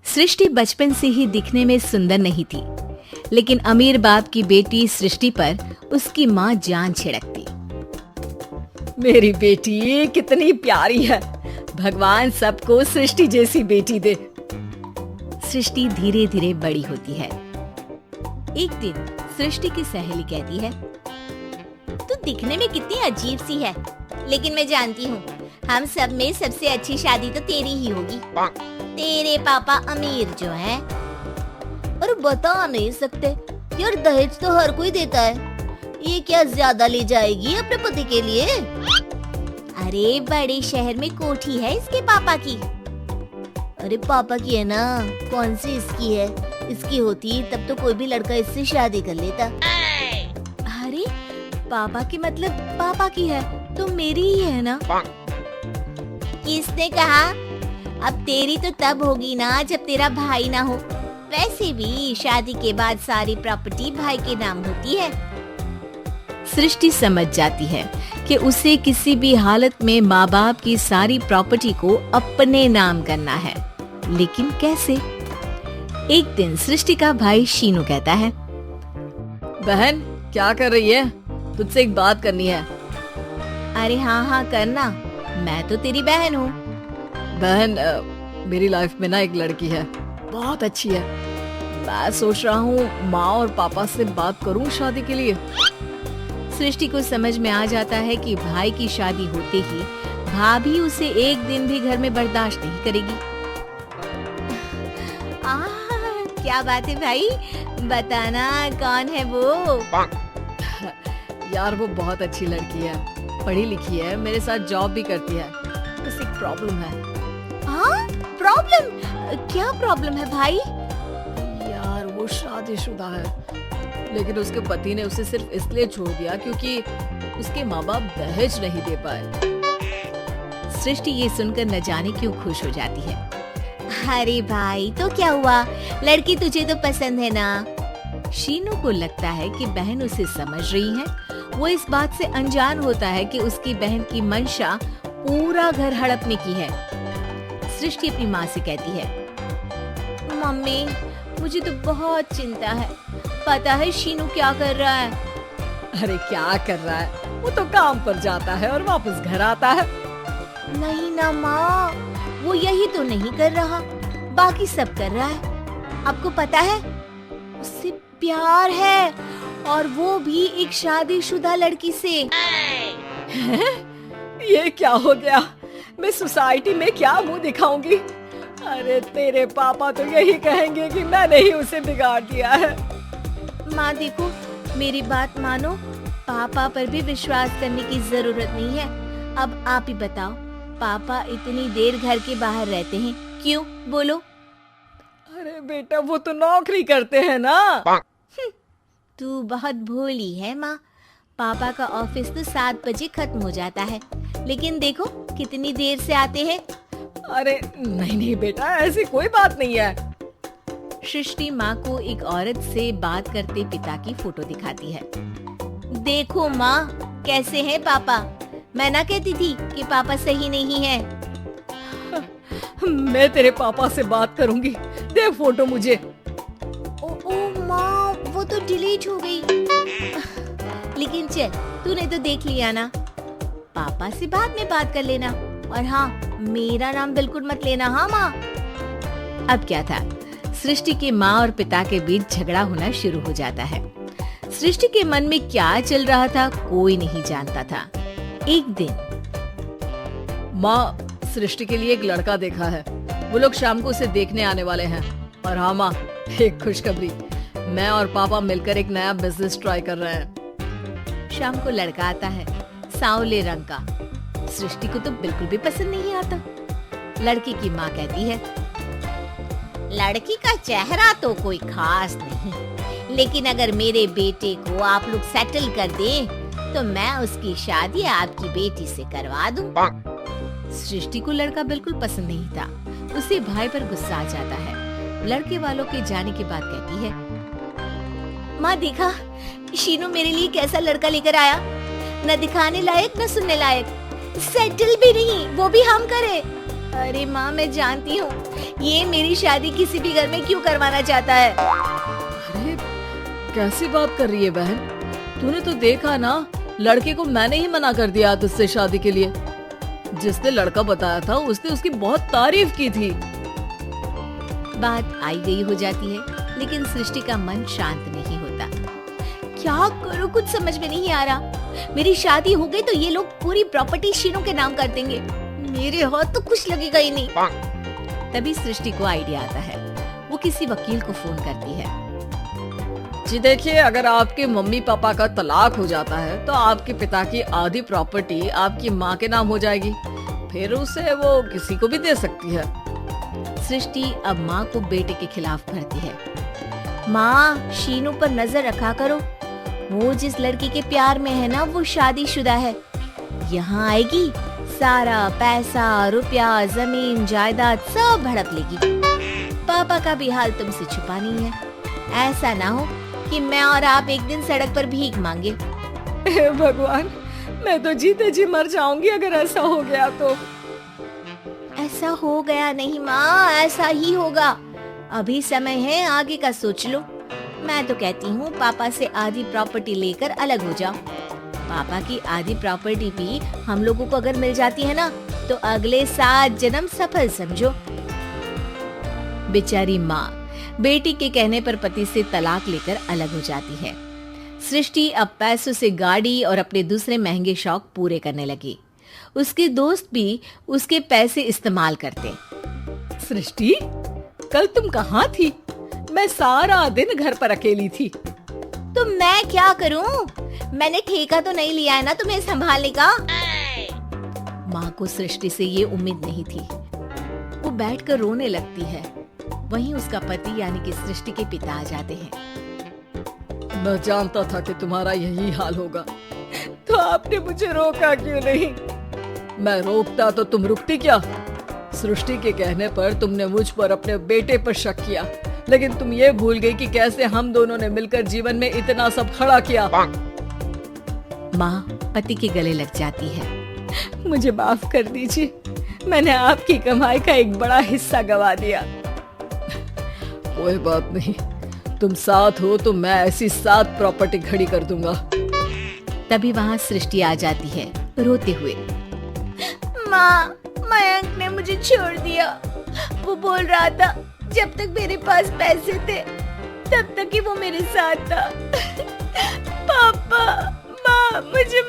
सृष्टि बचपन से ही दिखने में सुंदर नहीं थी, लेकिन अमीर बाप की बेटी सृष्टि पर उसकी माँ जान छिड़कती। मेरी बेटी कितनी प्यारी है, भगवान सबको सृष्टि जैसी बेटी दे। सृष्टि धीरे धीरे बड़ी होती है। एक दिन सृष्टि की सहेली कहती है, तू दिखने में कितनी अजीब सी है, लेकिन मैं जानती हूँ हम सब में सबसे अच्छी शादी तो तेरी ही होगी। तेरे पापा अमीर जो हैं। और बता नहीं सकते यार, दहेज तो हर कोई देता है, ये क्या ज्यादा ले जाएगी अपने पति के लिए? अरे बड़े शहर में कोठी है इसके पापा की। अरे पापा की है ना, कौन सी इसकी है? इसकी होती तब तो कोई भी लड़का इससे शादी कर लेता। अरे पापा की मतलब पापा की है तो मेरी ही है ना? किसने कहा? अब तेरी तो तब होगी ना जब तेरा भाई ना हो। वैसे भी शादी के बाद सारी प्रॉपर्टी भाई के नाम होती है। सृष्टि समझ जाती है कि उसे किसी भी हालत में माँ बाप की सारी प्रॉपर्टी को अपने नाम करना है, लेकिन कैसे? एक दिन सृष्टि का भाई शीनू कहता है, बहन क्या कर रही है? तुझसे एक बात करनी है। अरे हाँ करना, मैं तो तेरी बहन हूँ। बहन मेरी लाइफ में ना एक लड़की है, बहुत अच्छी है। मैं सोच रहा हूँ माँ और पापा से बात करूँ शादी के लिए। सृष्टि को समझ में आ जाता है कि भाई की शादी होते ही भाभी उसे एक दिन भी घर में बर्दाश्त नहीं करेगी। क्या बात है भाई, बताना कौन है वो? यार वो बहुत अच्छी लड़की है, पढ़ी लिखी है, मेरे साथ जॉब भी करती है। बस एक प्रॉब्लम है। हाँ प्रॉब्लम? क्या प्रॉब्लम है भाई? यार वो शादीशुदा है, लेकिन उसके पति ने उसे सिर्फ इसलिए छोड़ दिया क्योंकि उसके माँ बाप दहेज नहीं दे पाए। सृष्टि ये सुनकर न जाने क्यों खुश हो जाती है। अरे भाई तो क्या हुआ, लड़की तुझे तो पसंद है ना? शीनू को लगता है कि बहन उसे समझ रही है। वो इस बात से अनजान होता है कि उसकी बहन की मंशा पूरा घर हड़पने की है। सृष्टि अपनी माँ से कहती है, मम्मी मुझे तो बहुत चिंता है, पता है शीनू क्या कर रहा है? अरे क्या कर रहा है, वो तो काम पर जाता है और वापस घर आता है। नहीं ना माँ, वो यही तो नहीं कर रहा, बाकी सब कर रहा है। आपको पता है उससे प्यार है, और वो भी एक शादीशुदा लड़की से। ये क्या हो गया, मैं सोसाइटी में क्या मुंह दिखाऊंगी? अरे तेरे पापा तो यही कहेंगे कि मैंने ही उसे बिगाड़ दिया है। माँ देखो, मेरी बात मानो, पापा पर भी विश्वास करने की जरूरत नहीं है। अब आप ही बताओ, पापा इतनी देर घर के बाहर रहते हैं क्यों? बोलो। अरे बेटा वो तो नौकरी करते हैं ना। तू बहुत भोली है माँ, पापा का ऑफिस तो 7 बजे खत्म हो जाता है, लेकिन देखो कितनी देर से आते हैं। अरे नहीं बेटा, ऐसी कोई बात नहीं है। सृष्टि माँ को एक औरत से बात करते पिता की फोटो दिखाती है। देखो माँ कैसे हैं पापा, मैं ना कहती थी कि पापा सही नहीं है। मैं तेरे पापा से बात करूंगी, दे फोटो मुझे। ओ माँ, वो तो डिलीट हो गई। लेकिन चल, तूने तो देख लिया ना, पापा से बाद में बात कर लेना। और हाँ, मेरा नाम बिल्कुल मत लेना। हाँ माँ। अब क्या था, सृष्टि के माँ और पिता के बीच झगड़ा होना शुरू हो जाता है। सृष्टि के मन में क्या चल रहा था कोई नहीं जानता था। एक दिन, माँ सृष्टि के लिए एक लड़का देखा है, वो लोग शाम को उसे देखने आने वाले हैं। और हाँ माँ, एक खुशखबरी, मैं और पापा मिलकर एक नया बिजनेस ट्राई कर रहे हैं। शाम को लड़का आता है, सांवले रंग का। सृष्टि को तो बिल्कुल भी पसंद नहीं आता। लड़की की माँ कहती है, लड़की का चेहरा तो कोई खास नहीं, लेकिन अगर मेरे बेटे को आप लोग सेटल कर दें, तो मैं उसकी शादी आपकी बेटी से करवा दूं। सृष्टि को लड़का बिल्कुल पसंद नहीं था। उसे भाई पर गुस्सा आ जाता है। लड़के वालों के जाने के बाद कहती है, माँ देखा शीनू मेरे लिए कैसा लड़का लेकर आया, न दिखाने लायक न सुनने लायक, सेटल भी नहीं, वो भी हम करे। अरे माँ, मैं जानती हूँ ये मेरी शादी किसी भी घर में क्यों करवाना चाहता है। अरे कैसी बात कर रही है बहन, तूने तो देखा ना, लड़के को मैंने ही मना कर दिया तुझसे शादी के लिए। जिसने लड़का बताया था उसने उसकी बहुत तारीफ की थी। बात आई गई हो जाती है, लेकिन सृष्टि का मन शांत नहीं होता। क्या करूँ, कुछ समझ में नहीं आ रहा। मेरी शादी हो गई तो ये लोग पूरी प्रॉपर्टी शीनू के नाम कर देंगे। मेरे हाथ तो कुछ लगेगा ही नहीं। तभी सृष्टि को आइडिया आता है। वो किसी वकील को फोन करती है। जी देखिए, अगर आपके मम्मी पापा का तलाक हो जाता है तो आपके पिता की आधी प्रॉपर्टी आपकी माँ के नाम हो जाएगी, फिर उसे वो किसी को भी दे सकती है। सृष्टि अब माँ को बेटे के खिलाफ भरती है। माँ, शीनू पर नजर रखा करो। वो जिस लड़की के प्यार में है ना, वो शादीशुदा है। यहाँ आएगी, सारा पैसा, रुपया, जमीन, जायदाद सब हड़प लेगी। पापा का भी हाल तुमसे छुपा नहीं है। ऐसा ना हो कि मैं और आप एक दिन सड़क पर भीख मांगे। हे भगवान, मैं तो जीते जी मर जाऊंगी अगर ऐसा हो गया तो। ऐसा हो गया नहीं माँ, ऐसा ही होगा। अभी समय है, आगे का सोच लो। मैं तो कहती हूँ पापा से आधी प्रॉपर्टी लेकर अलग हो जाओ। पापा की आधी प्रॉपर्टी भी हम लोगों को अगर मिल जाती है ना, तो अगले 7 जन्म सफल समझो। बेचारी माँ बेटी के कहने पर पति से तलाक लेकर अलग हो जाती है। सृष्टि अब पैसों से गाड़ी और अपने दूसरे महंगे शौक पूरे करने लगी। उसके दोस्त भी उसके पैसे इस्तेमाल करते। सृष्टि, कल तुम कहाँ थी? मैं सारा दिन घर पर अकेली थी। तो मैं क्या करूं? मैंने ठेका तो नहीं लिया है ना तुम्हें संभालने का। माँ को सृष्टि से ये उम्मीद नहीं थी। वो बैठकर रोने लगती है। वहीं उसका पति यानी कि सृष्टि के पिता आ जाते हैं। मैं जानता था कि तुम्हारा यही हाल होगा, तो आपने मुझे रोका क्यों नहीं? मैं रोकता तो तुम रुकती क्या? सृष्टि के कहने पर तुमने मुझ पर अपने बेटे पर शक किया, लेकिन तुम ये भूल गई कि कैसे हम दोनों ने मिलकर जीवन में इतना सब खड़ा किया। माँ पति के गले लग जाती है। मुझे माफ कर दीजिए, मैंने आपकी कमाई का एक बड़ा हिस्सा गवा दिया। कोई बात नहीं, तुम साथ हो तो मैं ऐसी 7 प्रॉपर्टी खड़ी कर दूंगा। तभी वहाँ सृष्टि आ जाती है रोते हुए। माँ, मयंक ने मुझे छोड़ दिया। वो बोल रहा था जब तक मेरे पास पैसे थे तब तक ही वो मेरे साथ था। पापा, माँ, मुझे